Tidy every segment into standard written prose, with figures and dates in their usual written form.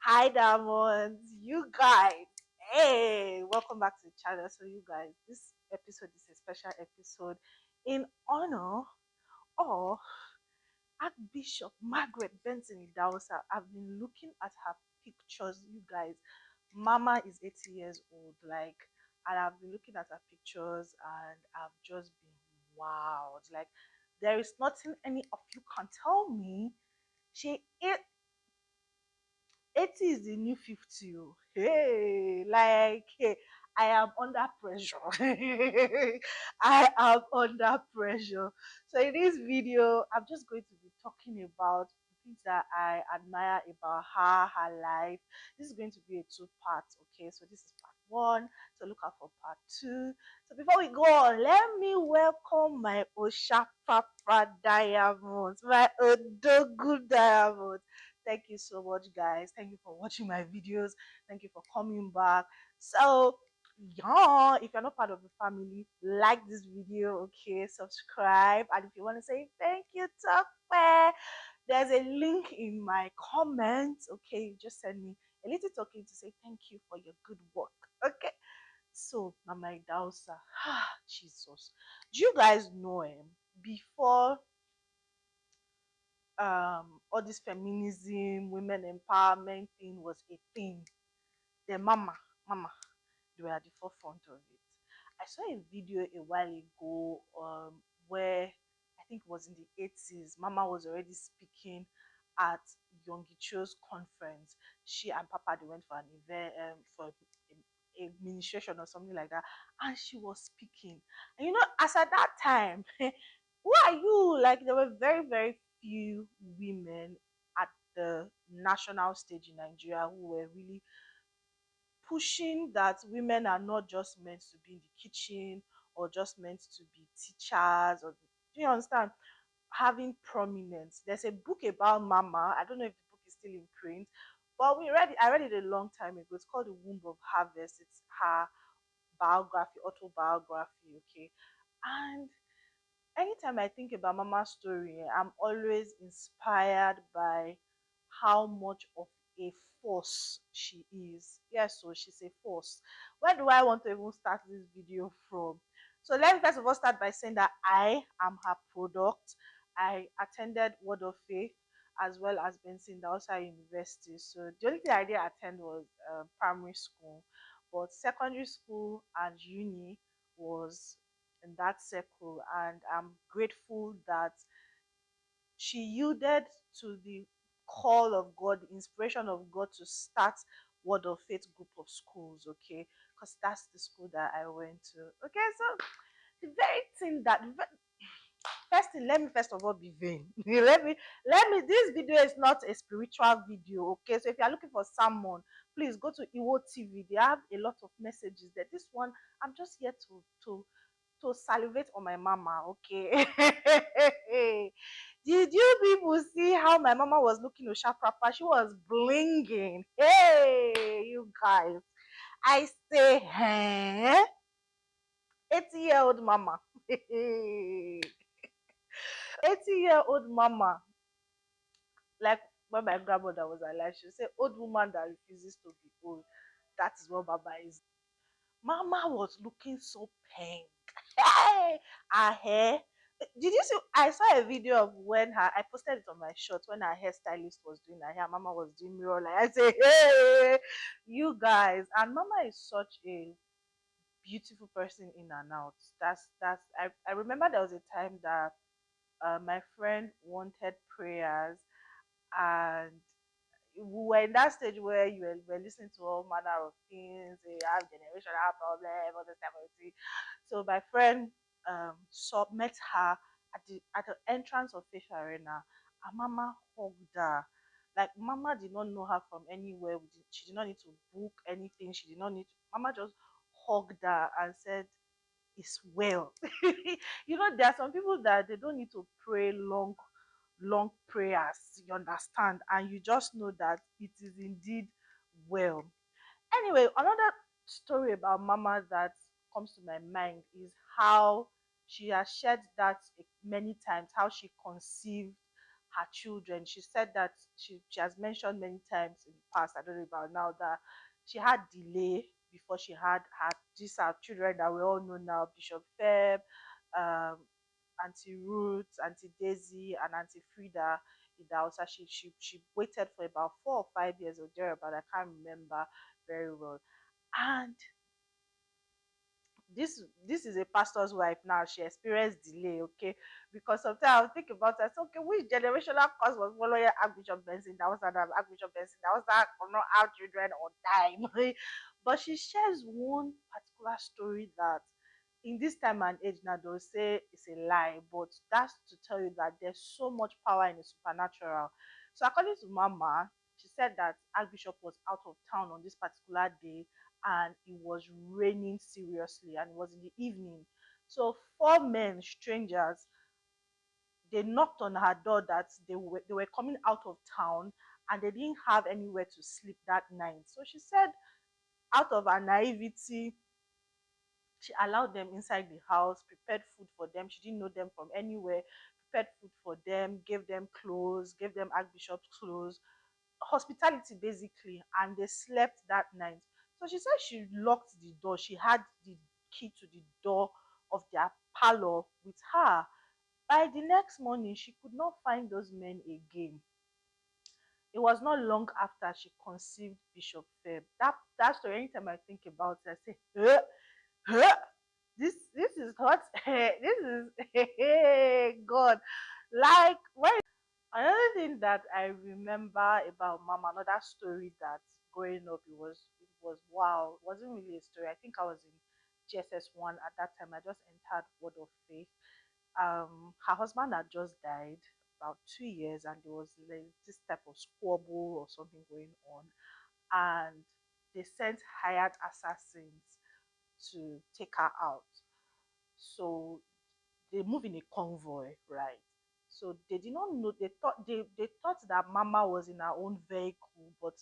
Hi, Diamonds, you guys. Hey, welcome back to the channel. So, you guys, this episode is a special episode in honor of Archbishop Magaret Benson Idahosa. I've been looking at her pictures, you guys. Mama is 80 years old, and I've been looking at her pictures and I've just been wowed. Like, there is nothing any of you can tell me. She is 80 is the new 50. Oh. Hey, hey, I am under pressure. I am under pressure. So in this video, I'm just going to be talking about the things that I admire about her life. This is going to be a two parts, okay? So this is part one. So look out for part two. So before we go on, let me welcome my Osha Papa Diamonds, my Odogu Diamonds. Thank you so much, guys. Thank you for watching my videos. Thank you for coming back. So, yeah, if you're not part of the family, like this video, okay? Subscribe. And if you want to say thank you, Tokwe, there's a link in my comments, okay? You just send me a little token to say thank you for your good work, okay? So, Mama Idausa, Jesus. Do you guys know him? Before all this feminism, women empowerment thing was a thing, the mama, they were at the forefront of it. I saw a video a while ago where I think it was in the 80s. Mama was already speaking at Yongi Cho's conference. She and Papa they went for an event for a administration or something like that, and she was speaking. And as at that time, who are you? Like there were very few women at the national stage in Nigeria who were really pushing that women are not just meant to be in the kitchen or just meant to be teachers, or do you understand, having prominence. There's a book about Mama. I don't know if the book is still in print, but I read it a long time ago. It's called The Womb of Harvest. It's her biography, autobiography, okay? And anytime I think about Mama's story, I'm always inspired by how much of a force she is. Yes, so she's a force. Where do I want to even start this video from? So let me first of all start by saying that I am her product. I attended Word of Faith as well as Benson Idahosa University. So the only thing I did attend was primary school, but secondary school and uni was in that circle, and I'm grateful that she yielded to the call of God, the inspiration of God to start Word of Faith group of schools, okay? Because that's the school that I went to. Okay, so the very thing that first thing, let me first of all be vain. Let me this video is not a spiritual video, okay? So if you are looking for someone, please go to Iwo TV. They have a lot of messages there. This one, I'm just here to salivate on my mama, okay? Did you people see how my mama was looking to Shaprapa? She was blinging. Hey, you guys. I say, huh? 80-year-old mama. 80-year-old mama. Like when my grandmother was alive, she would say, old woman that refuses to be old. That is what Baba is. Mama was looking so pink. Hey, her hair. Did you see? I saw a video of when I posted it on my shorts when her hairstylist was doing her hair. Mama was doing mirror like I say, hey, you guys. And Mama is such a beautiful person in and out. I remember there was a time that my friend wanted prayers, and we were in that stage where were listening to all manner of things. You have generational problem, all this type of thing. So my friend met her at the entrance of Fish Arena, and Mama hugged her. Like Mama did not know her from anywhere. She did not need to book anything. She did not need. Mama just hugged her and said, "It's well." There are some people that they don't need to pray long prayers, you understand, and you just know that it is indeed well. Anyway, another story about Mama that comes to my mind is how she has shared that many times, how she conceived her children. She said that she has mentioned many times in the past, I don't know about now, that she had delay before she had her these are children that we all know now, Bishop Feb, um, Auntie Ruth, Auntie Daisy, and Auntie Frida Idausa. She waited for about 4 or 5 years or thereabout. I can't remember very well. And this is a pastor's wife now. She experienced delay, okay? Because sometimes I think about it, I say, okay, which generational cause was following Archbishop Benson? That was that Archbishop Benson. That was that not our children on time. But she shares one particular story that in this time and age now they'll say it's a lie, but that's to tell you that there's so much power in the supernatural. So according to Mama, she said that Archbishop was out of town on this particular day and it was raining seriously and it was in the evening. So four men, strangers, they knocked on her door that they were coming out of town and they didn't have anywhere to sleep that night. So she said out of her naivety, she allowed them inside the house, prepared food for them. She didn't know them from anywhere, prepared food for them, gave them clothes, gave them Archbishop's clothes, hospitality basically, and they slept that night. So she said she locked the door. She had the key to the door of their parlor with her. By the next morning, she could not find those men again. It was not long after she conceived Bishop Feb. That story, anytime I think about it, I say, huh? This is what this is God. Like when another thing that I remember about Mama, another story that growing up, it was wow. It wasn't really a story. I think I was in GSS 1 at that time. I just entered Word of Faith. Her husband had just died about 2 years, and there was like this type of squabble or something going on, and they sent hired assassins to take her out. So they move in a convoy, right? So they did not know. They thought that Mama was in her own vehicle, but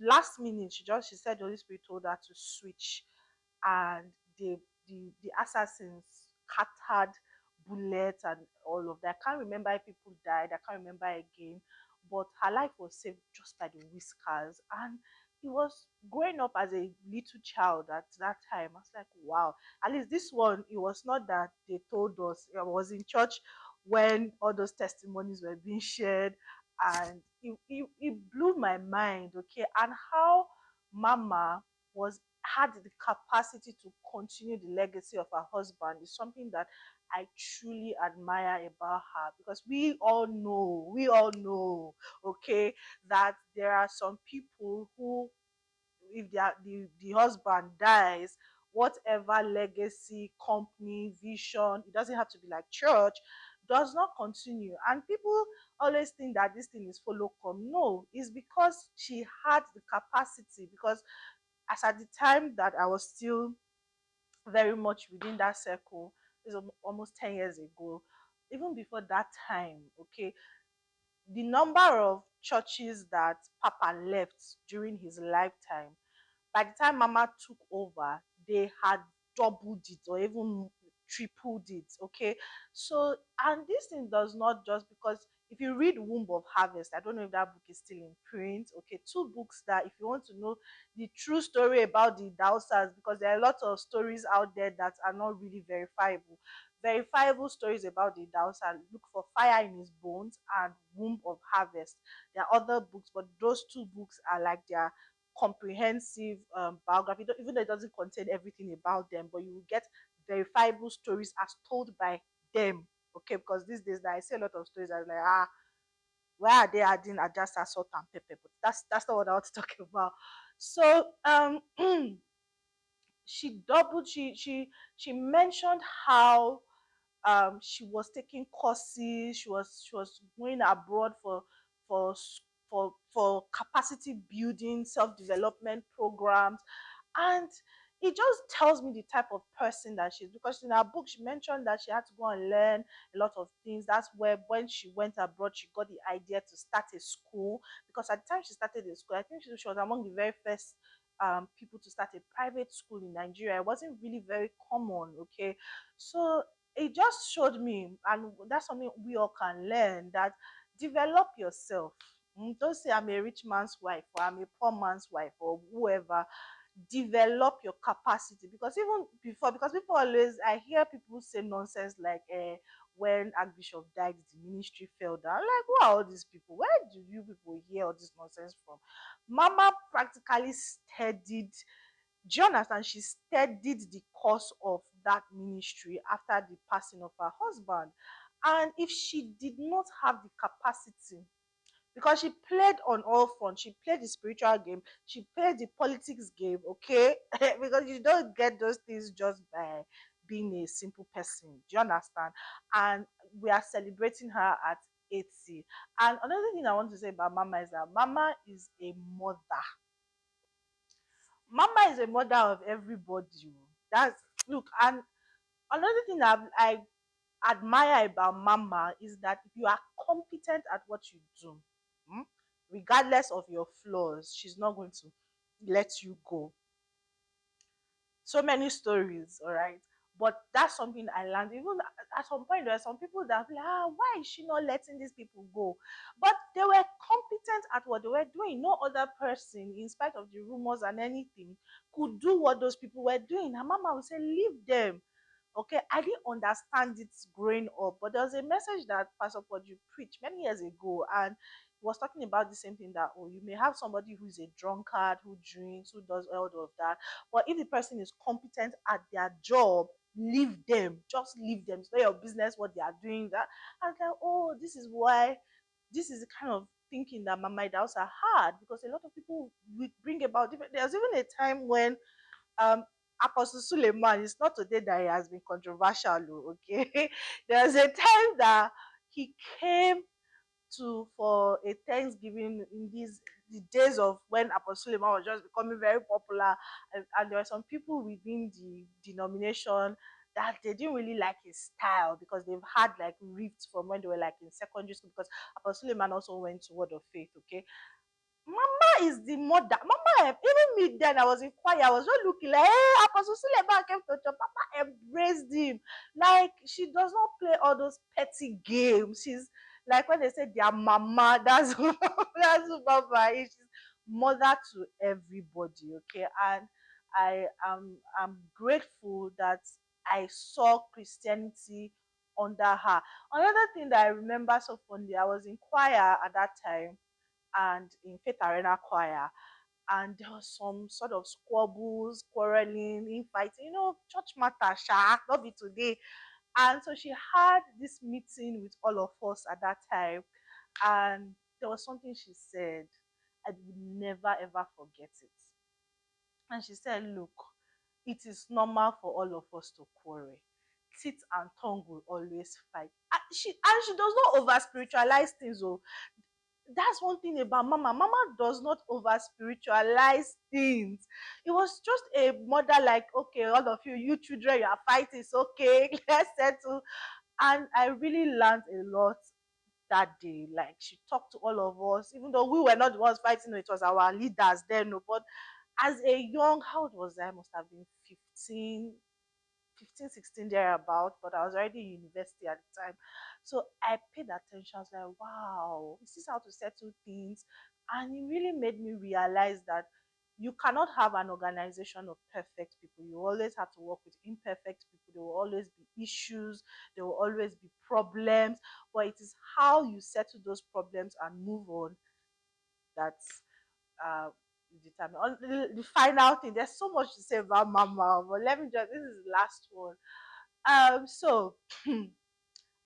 last minute she said the Holy Spirit told her to switch, and the the assassins scattered bullets and all of that. I can't remember if people died. I can't remember again, but her life was saved just by the whiskers. And it was growing up as a little child at that time. I was like, wow. At least this one, it was not that they told us. I was in church when all those testimonies were being shared, and it blew my mind. Okay, and how Mama was had the capacity to continue the legacy of her husband is something that I truly admire about her, because we all know, okay, that there are some people who, if the husband dies, whatever legacy, company, vision, it doesn't have to be like church, does not continue. And people always think that this thing is follow come. No, it's because she had the capacity. Because as at the time that I was still very much within that circle, is almost 10 years ago, even before that time, okay, the number of churches that Papa left during his lifetime, by the time Mama took over, they had doubled it or even tripled it. Okay. So, and this thing does not just because if you read Womb of Harvest, I don't know if that book is still in print. Okay, two books that if you want to know the true story about the Dowsers, because there are a lot of stories out there that are not really verifiable. Verifiable stories about the Dowser, look for Fire in His Bones and Womb of Harvest. There are other books, but those two books are like their comprehensive biography, even though it doesn't contain everything about them, but you will get verifiable stories as told by them. Okay, because these days I see a lot of stories. I was like, why are they adding Ajasa, salt, and pepper? But that's not what I want to talk about. So she doubled. She mentioned how she was taking courses, she was going abroad for for capacity building, self-development programs. And it just tells me the type of person that she is, because in her book she mentioned that she had to go and learn a lot of things. That's where when she went abroad she got the idea to start a school, because at the time she started the school, I think she was among the very first people to start a private school in Nigeria. It wasn't really very common. Okay, so it just showed me, and that's something we all can learn, that develop yourself. Don't say I'm a rich man's wife or I'm a poor man's wife or whoever. Develop your capacity, because even before, because people always, I hear people say nonsense like when Archbishop died the ministry fell down. Like, who are all these people? Where do you people hear all this nonsense from? Mama practically studied, do you understand? She studied the course of that ministry after the passing of her husband. And if she did not have the capacity, because she played on all fronts. She played the spiritual game, she played the politics game, okay? Because you don't get those things just by being a simple person. Do you understand? And we are celebrating her at 80. And another thing I want to say about Mama is that Mama is a mother. Mama is a mother of everybody. That's, look, and another thing I admire about Mama is that if you are competent at what you do, hmm, regardless of your flaws, she's not going to let you go. So many stories, all right. But that's something I learned. Even at some point, there are some people that are like, why is she not letting these people go? But they were competent at what they were doing. No other person, in spite of the rumors and anything, could do what those people were doing. Her mama would say, leave them. Okay, I didn't understand it growing up, but there was a message that Pastor Podju preached many years ago, and he was talking about the same thing, that, oh, you may have somebody who is a drunkard, who drinks, who does all of that, but if the person is competent at their job, leave them. Just leave them. It's not your business what they are doing. That, and like, oh, this is why, this is the kind of thinking that Mama Idahosa had, because a lot of people will bring about different. There's even a time when um Apostle Suleiman, it's not today that he has been controversial, oh, okay. There's a time that he came to for a Thanksgiving in these the days of when Apostle Suleiman was just becoming very popular, and there were some people within the denomination that they didn't really like his style, because they've had like rifts from when they were like in secondary school, because Apostle Suleiman also went to Word of Faith, okay. Mama is the mother. Mama, even me then, I was in choir. I was just looking like, hey, Apostle Suleiman came to church. Mama embraced him. Like, she does not play all those petty games. She's like when they say their mama, that's that's who Mama is. She's mother to everybody, okay? And I'm grateful that I saw Christianity under her. Another thing that I remember so fondly, I was in choir at that time, and in Faith Arena Choir. And there was some sort of squabbles, quarreling, infighting, church matter, not be today. And so she had this meeting with all of us at that time. And there was something she said. I would never ever forget it. And she said, look, it is normal for all of us to quarrel. Teeth and tongue will always fight. And she does not over spiritualize things. Oh, that's one thing about Mama. Mama does not over spiritualize things. It was just a mother, like, okay, all of you children, you are fighting, it's okay, let's settle. And I really learned a lot that day. Like, she talked to all of us, even though we were not the ones fighting, it was our leaders then. No, but as a young, how old was I? I must have been 15, 16 thereabout, but I was already in university at the time. So I paid attention. I was like, wow, this is how to settle things. And it really made me realize that you cannot have an organization of perfect people. You always have to work with imperfect people. There will always be issues, there will always be problems, but it is how you settle those problems and move on that's uh determine. The final thing, there's so much to say about Mama, but let me just, this is the last one. So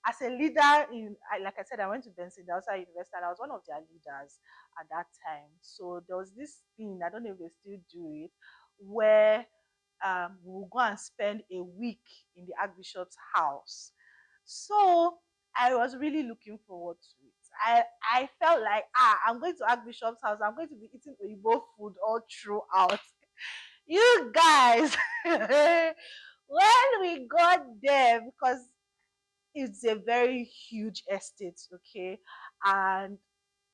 as a leader like I said, I went to Benson Idahosa University, and I was one of their leaders at that time. So there was this thing, I don't know if they still do it, where we will go and spend a week in the Archbishop's house. So I was really looking forward to it. I felt like, I'm going to Archbishop's house. I'm going to be eating Oyibo food all throughout. You guys, when we got there, because it's a very huge estate, okay, and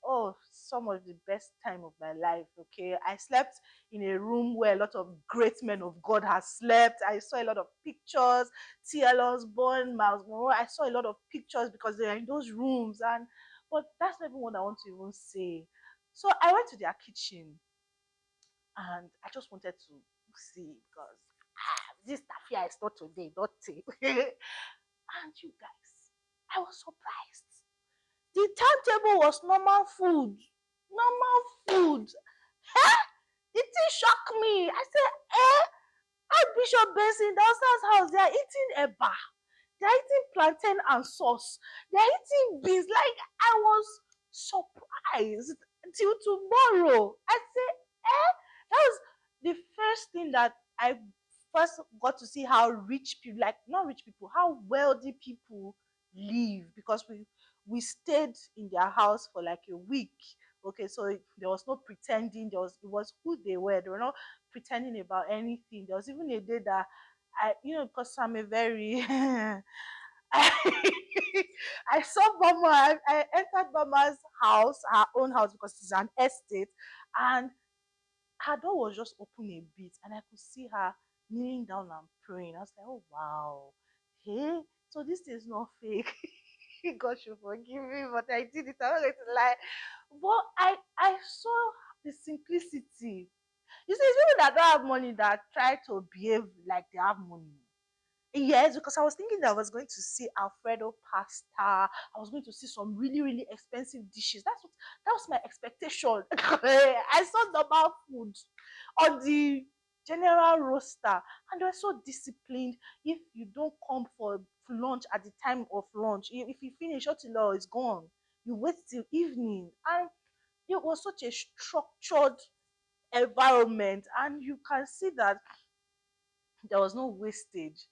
oh, some of the best time of my life, okay. I slept in a room where a lot of great men of God have slept. I saw a lot of pictures, T.L. Osborne, Miles Monroe. I saw a lot of pictures because they are in those rooms. And But that's not even what I want to even say. So I went to their kitchen and I just wanted to see because this tafia is not today, not today. And you guys, I was surprised. The timetable was normal food. Normal food. Eh? The thing shocked me. I said, Archbishop Benson Idahosa's house, they are eating eba. They are eating plantain and sauce. They are eating beans. Like, I was surprised till tomorrow. I said, that was the first thing that I first got to see how rich people, like not rich people, how wealthy people live because we stayed in their house for like a week. Okay, so there was no pretending. It was who they were. They were not pretending about anything. There was even a day that because I'm a very I, I saw Mama. I entered Mama's house, her own house, because it's an estate, and her door was just open a bit, and I could see her kneeling down and praying. I was like, oh wow, hey, so this is not fake. God should forgive me, but I did it. I'm not going to lie. But I saw the simplicity. You see, it's people that don't have money that try to behave like they have money. Yes, because I was thinking that I was going to see Alfredo pasta. I was going to see some really, really expensive dishes. That was my expectation. I saw normal food on the general roster, and they were so disciplined. If you don't come for lunch at the time of lunch, if you finish, your law is gone. You wait till evening, and it was such a structured environment, and you can see that there was no wastage.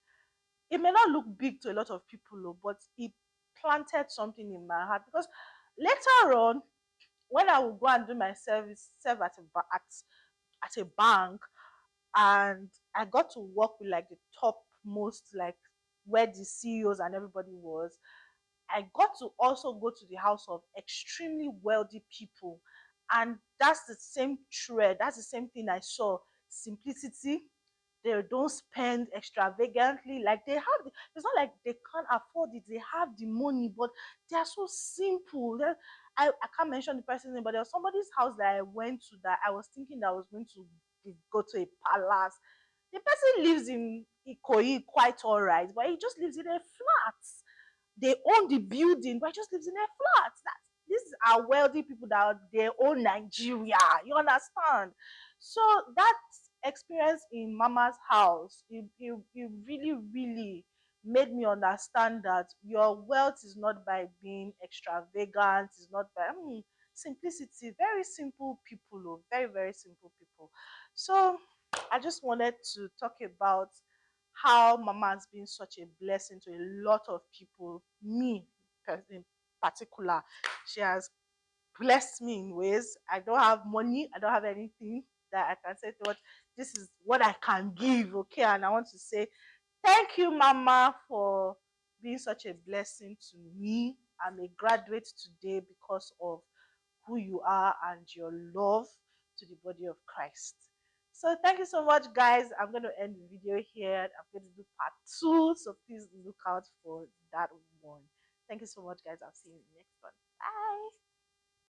It may not look big to a lot of people, though, but it planted something in my heart because later on, when I would go and do my serve at a bank, and I got to work with like the top most, like where the CEOs and everybody was. I got to also go to the house of extremely wealthy people. And that's the same thread, that's the same thing I saw. Simplicity. They don't spend extravagantly. Like it's not like they can't afford it. They have the money, but they are so simple. I can't mention the person's name, but there was somebody's house that I went to that I was thinking that I was going to go to a palace. The person lives in Ikoyi quite all right, but he just lives in a flat. They own the building, but he just lives in a flat. These are wealthy people that they own Nigeria. You understand? So that experience in Mama's house, it really, really made me understand that your wealth is not by being extravagant, it's not by simplicity. Very simple people, oh, very, very simple people. So I just wanted to talk about how Mama has been such a blessing to a lot of people. Me, in particular, she has blessed me in ways. I don't have money, I don't have anything that I can say to what this is what I can give, okay? And I want to say thank you, Mama, for being such a blessing to me. I'm a graduate today because of who you are and your love to the body of Christ. So thank you so much, guys. I'm going to end the video here. I'm going to do part 2, so please look out for that one. Thank you so much, guys. I'll see you in the next one. Bye.